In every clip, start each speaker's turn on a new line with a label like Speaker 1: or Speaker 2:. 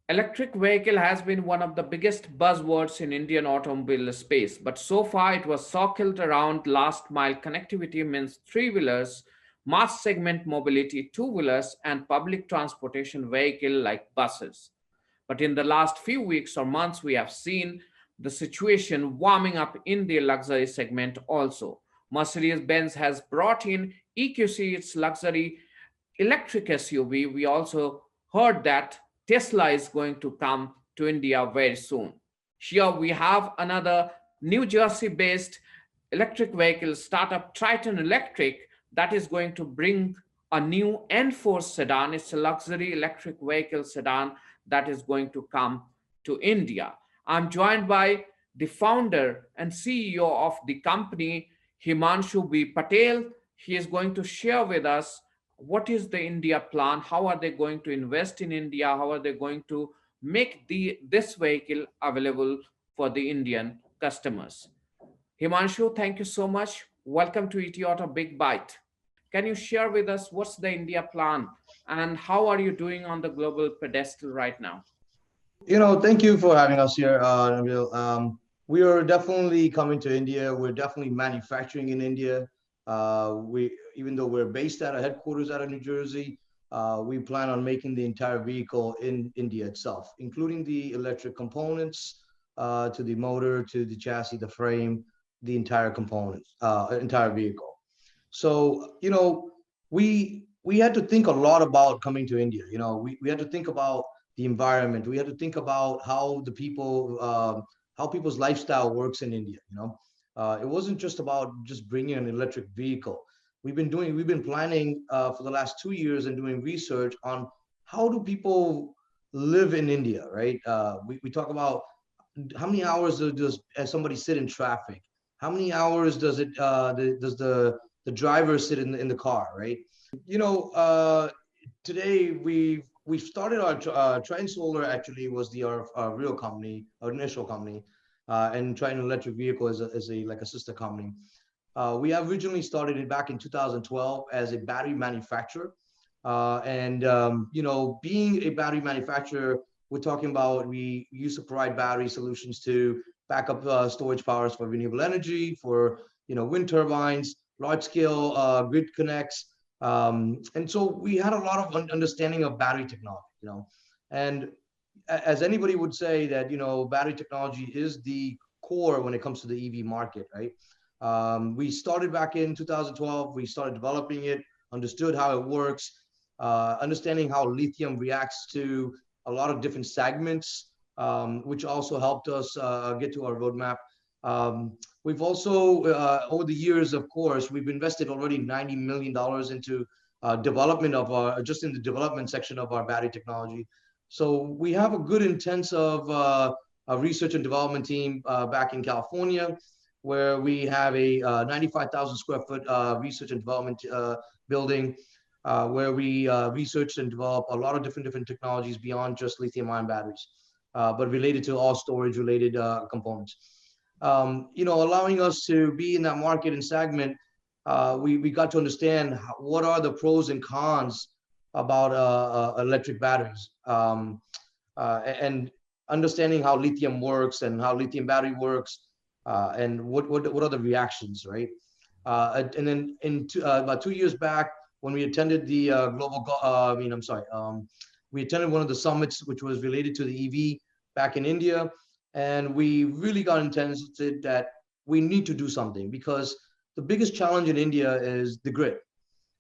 Speaker 1: Electric vehicle has been one of the biggest buzzwords in Indian automobile space, but so far it was circled around last mile connectivity means three-wheelers, mass segment mobility, two-wheelers, and public transportation vehicle like buses. But in the last few weeks or months, we have seen the situation warming up in the luxury segment also. Mercedes-Benz has brought in EQC, its luxury electric SUV. We also heard that Tesla is going to come to India very soon. Here we have another New Jersey based electric vehicle startup, Triton Electric, that is going to bring a new N-Force sedan. It's a luxury electric vehicle sedan that is going to come to India. I'm joined by the founder and CEO of the company, Himanshu B Patel. He is going to share with us what is the India plan, how are they going to invest in India, how are they going to make this vehicle available for the Indian customers. Himanshu, thank you so much. Welcome to ETAuto Big Bite. Can you share with us what's the India plan and how are you doing on the global pedestal right now?
Speaker 2: Thank you for having us here, Nabil. We are definitely coming to India. We're definitely manufacturing in India. Even though we're based at a headquarters out of New Jersey, we plan on making the entire vehicle in India itself, including the electric components, to the motor, to the chassis, the frame, the entire components, entire vehicle. So, we had to think a lot about coming to India. We had to think about the environment. We had to think about how how people's lifestyle works in India. It wasn't just about just bringing an electric vehicle. We've been planning for the last 2 years and doing research on how do people live in India, right? We talk about how many hours does somebody sit in traffic? How many hours does the driver sit in the car, right? You know, Today we've started our Triton Solar. Actually was our real company, our initial company, and Triton Electric Vehicle is a like a sister company. We originally started it back in 2012 as a battery manufacturer, and being a battery manufacturer, we're talking about we used to provide battery solutions to backup storage powers for renewable energy, for wind turbines, large scale grid connects. And so we had a lot of understanding of battery technology, and as anybody would say that, battery technology is the core when it comes to the EV market, right? We started back in 2012, we started developing it, understood how it works, understanding how lithium reacts to a lot of different segments, which also helped us get to our roadmap. We've also, over the years, of course, we've invested already $90 million into development of just in the development section of our battery technology. So we have a good intensive research and development team back in California, where we have a 95,000 square foot research and development building, where we research and develop a lot of different technologies beyond just lithium-ion batteries, but related to all storage-related components. Allowing us to be in that market and segment, we got to understand what are the pros and cons about electric batteries, and understanding how lithium works and how lithium battery works, and what are the reactions, right? And then about 2 years back, when we attended the we attended one of the summits which was related to the EV back in India. And we really got intense that we need to do something, because the biggest challenge in India is the grid.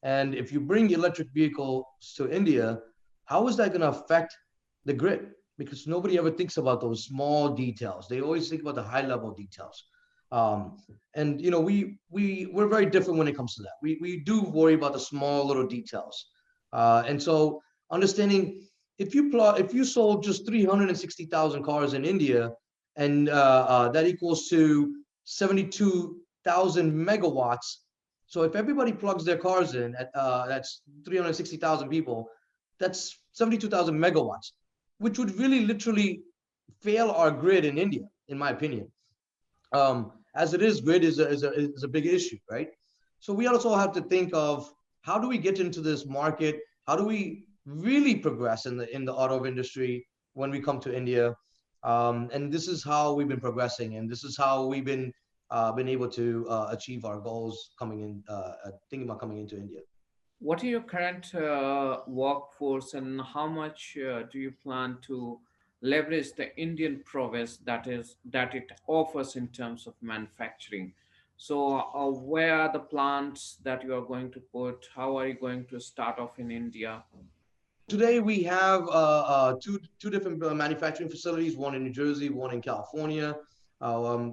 Speaker 2: And if you bring electric vehicles to India, how is that going to affect the grid? Because nobody ever thinks about those small details. They always think about the high level details. And we're very different when it comes to that. We do worry about the small little details. And so understanding, if you sold just 360,000 cars in India, and that equals to 72,000 megawatts. So if everybody plugs their cars in, that's 360,000 people, that's 72,000 megawatts, which would really literally fail our grid in India, in my opinion. As it is, grid is a big issue, right? So we also have to think of, how do we get into this market? How do we really progress in the auto industry when we come to India. And this is how we've been progressing, and this is how we've been able to achieve our goals coming in, thinking about coming into India.
Speaker 1: What are your current workforce, and how much do you plan to leverage the Indian prowess that it offers in terms of manufacturing? So, where are the plants that you are going to put? How are you going to start off in India?
Speaker 2: Today we have two different manufacturing facilities, one in New Jersey, one in California.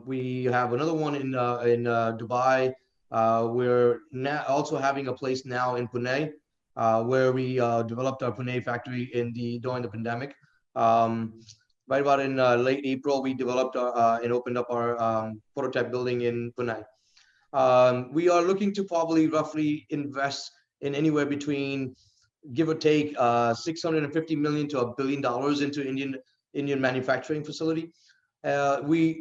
Speaker 2: We have another one in Dubai. We're now also having a place now in Pune, where we developed our Pune factory during the pandemic. Um, right about in late April, we developed and opened up our prototype building in Pune. We are looking to probably roughly invest in anywhere between, give or take, 650 million to $1 billion into Indian manufacturing facility. We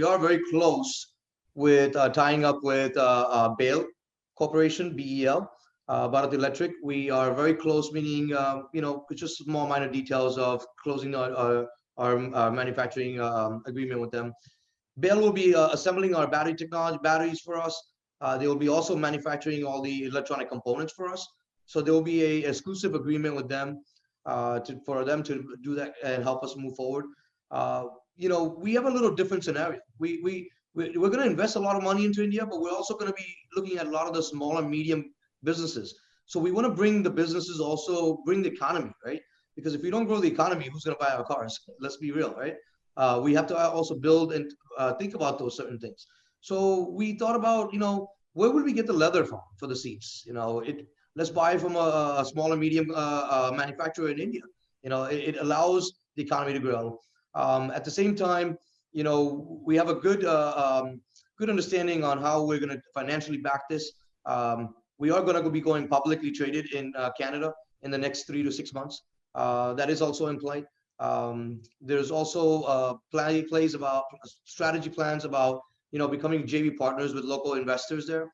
Speaker 2: are very close with tying up with BAIL Corporation, BEL, Bharat Electric. We are very close, meaning it's just small minor details of closing our manufacturing agreement with them. BAIL will be assembling our battery technology batteries for us. They will be also manufacturing all the electronic components for us. So there will be a exclusive agreement with them for them to do that and help us move forward. We have a little different scenario. We're going to invest a lot of money into India, but we're also going to be looking at a lot of the small and medium businesses. So we want to bring the businesses, also bring the economy, right? Because if we don't grow the economy, who's going to buy our cars? Let's be real, right? We have to also build and think about those certain things. So we thought about, where would we get the leather from for the seats? Let's buy from a small and medium manufacturer in India. It allows the economy to grow. At the same time, we have a good understanding on how we're going to financially back this. We are going to be going publicly traded in Canada in the next 3 to 6 months. That is also in play. There's also plays about strategy plans about becoming JV partners with local investors there.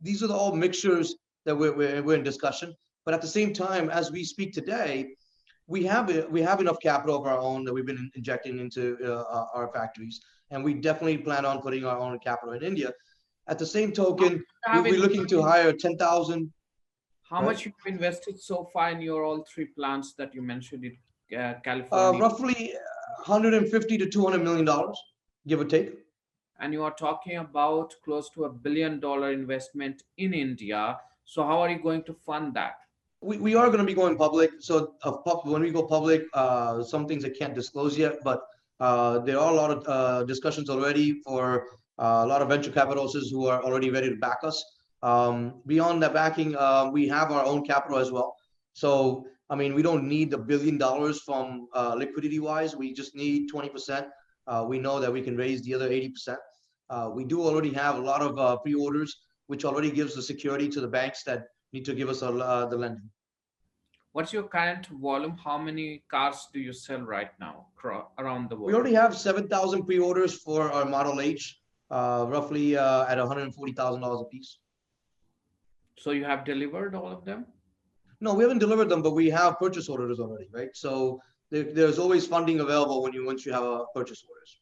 Speaker 2: These are all mixtures that we're in discussion. But at the same time, as we speak today, we have enough capital of our own that we've been injecting into our factories, and we definitely plan on putting our own capital in India. At the same token, we're looking to hire 10,000.
Speaker 1: How much you've invested so far in your all three plants that you mentioned in California?
Speaker 2: Roughly 150 to $200 million, give or take.
Speaker 1: And you are talking about close to $1 billion investment in India. So how are you going to fund that?
Speaker 2: We are going to be going public. So when we go public, some things I can't disclose yet, but there are a lot of discussions already for a lot of venture capitalists who are already ready to back us. Beyond that backing, we have our own capital as well. So, I mean, we don't need $1 billion from liquidity wise. We just need 20%. We know that we can raise the other 80%. We do already have a lot of pre-orders, which already gives the security to the banks that need to give us the lending.
Speaker 1: What's your current volume? How many cars do you sell right now around the
Speaker 2: We
Speaker 1: world?
Speaker 2: already have 7,000 pre-orders for our Model H, roughly at $140,000 a piece.
Speaker 1: So you have delivered all of them?
Speaker 2: No, we haven't delivered them, but we have purchase orders already, right? So there's always funding available once you have a purchase orders.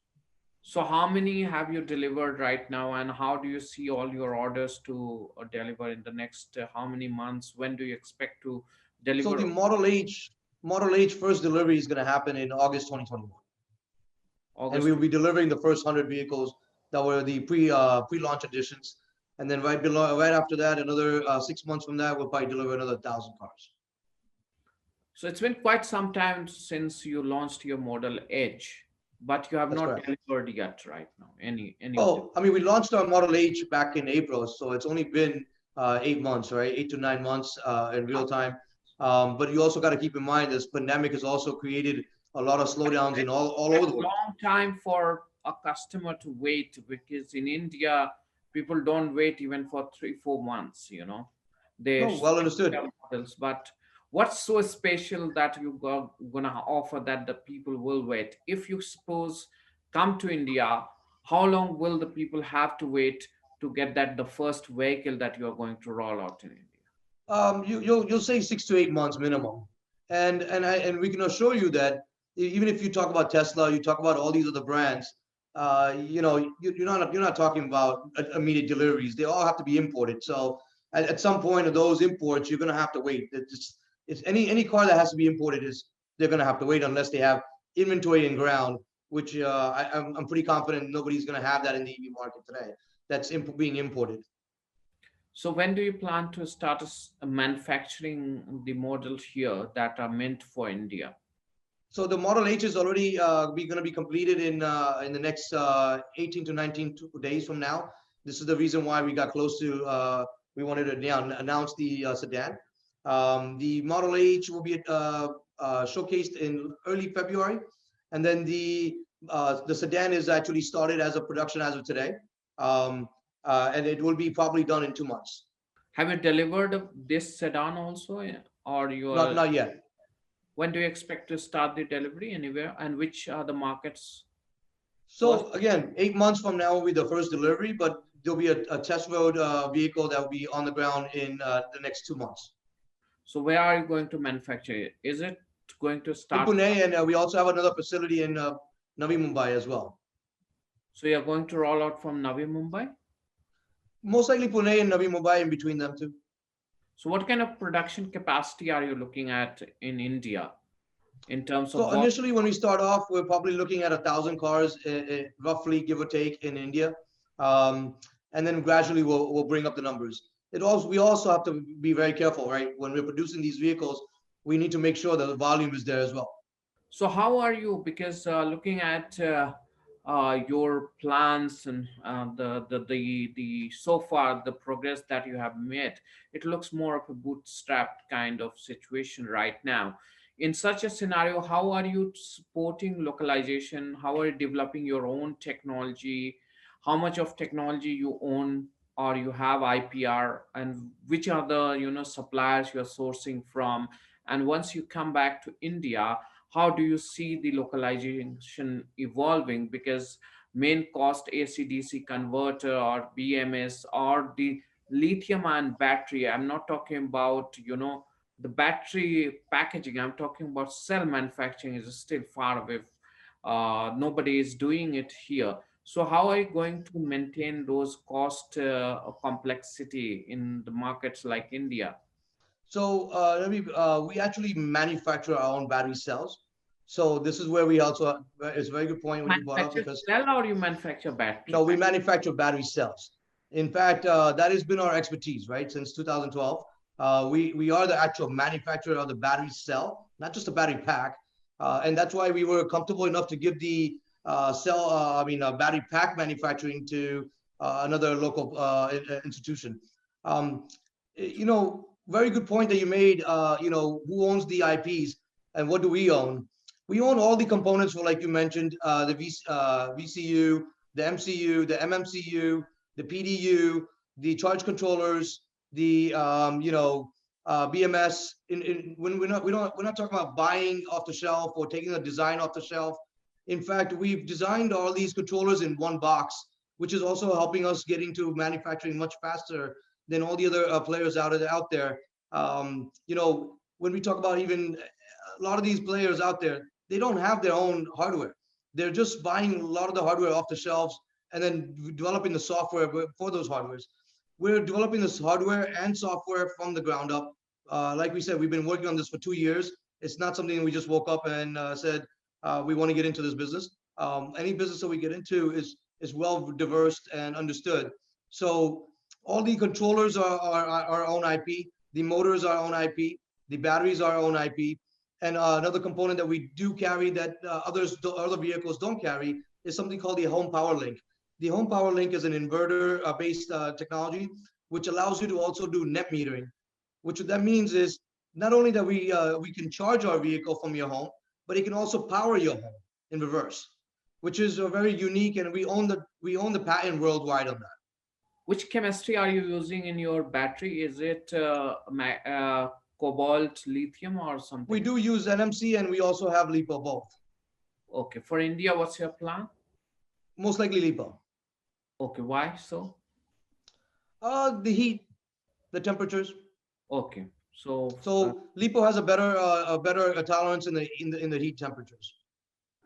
Speaker 1: So how many have you delivered right now, and how do you see all your orders to deliver in the next how many months? When do you expect to
Speaker 2: So
Speaker 1: deliver?
Speaker 2: the Model H first delivery is going to happen in August 2021, and
Speaker 1: August.
Speaker 2: we will be delivering the first 100 vehicles that were the pre-launch editions, and then right after that, another 6 months from that, we'll probably deliver another 1,000 cars.
Speaker 1: So it's been quite some time since you launched your Model H, but you have
Speaker 2: That's
Speaker 1: not
Speaker 2: correct.
Speaker 1: delivered yet right now. Any of them?
Speaker 2: Oh, I mean, we launched our Model H back in April, so it's only been 8 months, right? 8 to 9 months in real time. But you also got to keep in mind this pandemic has also created a lot of slowdowns in all over the world.
Speaker 1: Long time for a customer to wait, because in India, people don't wait even for 3, 4 months, They
Speaker 2: No, well
Speaker 1: switch
Speaker 2: understood.
Speaker 1: their models. But what's so special that you gonna offer that the people will wait? If you suppose come to India, how long will the people have to wait to get that the first vehicle that you are going to roll out in India?
Speaker 2: You'll say 6 to 8 months minimum. And we can assure you that even if you talk about Tesla, you talk about all these other brands, you're not talking about immediate deliveries. They all have to be imported. So at some point of those imports, you're going to have to wait. It's any car that has to be imported is they're going to have to wait unless they have inventory in ground, which I'm pretty confident nobody's going to have that in the EV market today. That's being imported.
Speaker 1: So when do you plan to start manufacturing the models here that are meant for India?
Speaker 2: So the Model H is already going to be completed in the next 18 to 19 days from now. This is the reason why we got close to we wanted to announce the sedan. The Model H will be showcased in early February, and then the sedan is actually started as a production as of today, and it will be probably done in 2 months.
Speaker 1: Have you delivered this sedan also, or you
Speaker 2: Not
Speaker 1: are?
Speaker 2: not yet.
Speaker 1: When do you expect to start the delivery anywhere, and which are the markets first?
Speaker 2: So again, 8 months from now will be the first delivery, but there'll be a test road vehicle that will be on the ground in the next 2 months
Speaker 1: So where are you going to manufacture it? Is it going to
Speaker 2: in
Speaker 1: start?
Speaker 2: Pune, and we also have another facility in Navi Mumbai as well.
Speaker 1: So you're going to roll out from Navi Mumbai?
Speaker 2: Most likely Pune and Navi Mumbai in between them two.
Speaker 1: So what kind of production capacity are you looking at in India in terms of
Speaker 2: So
Speaker 1: what?
Speaker 2: initially, when we start off, we're probably looking at 1,000 cars, roughly give or take, in India, um, and then gradually we'll bring up the numbers. We also have to be very careful, right? When we're producing these vehicles, we need to make sure that the volume is there as well.
Speaker 1: So how are you? Because looking at your plans and the so far the progress that you have made, it looks more of a bootstrapped kind of situation right now. In such a scenario, how are you supporting localization? How are you developing your own technology? How much of technology you own or you have IPR, and which are the suppliers you're sourcing from? And once you come back to India, how do you see the localization evolving? Because main cost AC/DC converter or BMS or the lithium ion battery, I'm not talking about the battery packaging, I'm talking about cell manufacturing is still far away. Nobody is doing it here. So how are you going to maintain those cost complexity in the markets like India?
Speaker 2: So we actually manufacture our own battery cells. So this is where we also, it's a very good point what you brought up,
Speaker 1: Manufacture
Speaker 2: because
Speaker 1: cell or you manufacture battery
Speaker 2: no, we
Speaker 1: pack?
Speaker 2: manufacture battery cells. In fact, that has been our expertise, right? Since 2012, we are the actual manufacturer of the battery cell, not just a battery pack, and that's why we were comfortable enough to give the battery pack manufacturing to another local institution. Um, Very good point that you made. Who owns the IPs and what do we own? We own all the components for, like you mentioned, the VCU, the MCU, the MMCU, the PDU, the charge controllers, the BMS. When we're not talking about buying off the shelf or taking a design off the shelf. In fact, we've designed all these controllers in one box, which is also helping us get into manufacturing much faster than all the other players out there. When we talk about even a lot of these players out there, they don't have their own hardware. They're just buying a lot of the hardware off the shelves and then developing the software for those hardwares. We're developing this hardware and software from the ground up. Like we said, we've been working on this for 2 years. It's not something we just woke up and said we want to get into this business. Any business that we get into is well diverse and understood. So all the controllers are our own IP. The motors are our own IP. The batteries are our own IP. And another component that we do carry that other vehicles don't carry is something called the home power link. The home power link is an inverter based technology, which allows you to also do net metering. Which that means is not only that we can charge our vehicle from your home, but it can also power your home in reverse, which is very unique, and we own the patent worldwide on that.
Speaker 1: Which chemistry are you using in your battery? Is it cobalt, lithium, or
Speaker 2: We
Speaker 1: something?
Speaker 2: do use NMC, and we also have LiPo both.
Speaker 1: Okay, for India, what's your plan?
Speaker 2: Most likely LiPo.
Speaker 1: Okay, why so?
Speaker 2: The heat, the temperatures.
Speaker 1: Okay, So,
Speaker 2: So Lipo has a better tolerance in the heat temperatures.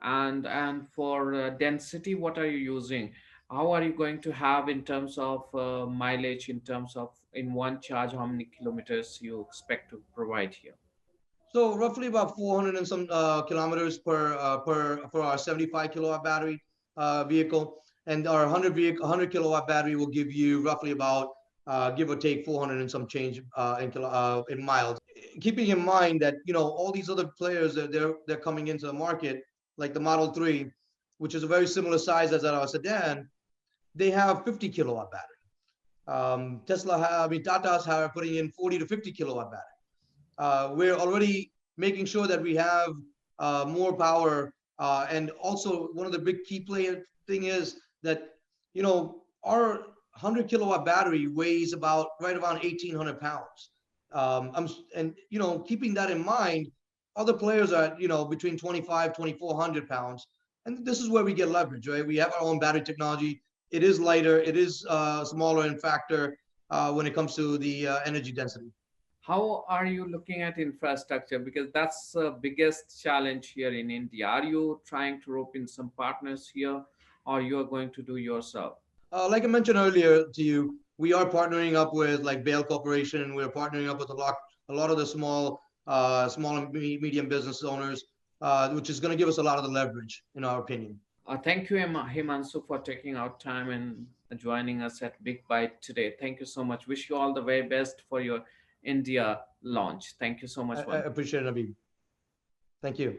Speaker 1: and for density, what are you using? How are you going to have in terms of mileage, in terms of in one charge, how many kilometers you expect to provide here?
Speaker 2: So roughly about 400 and some kilometers per for our 75 kilowatt battery vehicle, and our 100 kilowatt battery will give you roughly about give or take 400 and some change in miles. Keeping in mind that all these other players that they're coming into the market, like the Model 3, which is a very similar size as our sedan, they have 50 kilowatt battery. Tata's are putting in 40 to 50 kilowatt battery. We're already making sure that we have more power. And also, one of the big key player thing is that our 100 kilowatt battery weighs about right around 1,800 pounds. And keeping that in mind, other players are between 25, 2,400 pounds, and this is where we get leverage, right? We have our own battery technology. It is lighter. It is smaller in factor when it comes to the energy density.
Speaker 1: How are you looking at infrastructure? Because that's the biggest challenge here in India. Are you trying to rope in some partners here, or you are going to do yourself?
Speaker 2: Like I mentioned earlier to you, we are partnering up with like Bale Corporation. We're partnering up with a lot of the small and medium business owners, which is going to give us a lot of the leverage, in our opinion.
Speaker 1: Thank you, Himansu, for taking out time and joining us at Big Bite today. Thank you so much. Wish you all the very best for your India launch. Thank you so
Speaker 2: I
Speaker 1: much
Speaker 2: I
Speaker 1: once.
Speaker 2: appreciate it, Nabi. Thank you.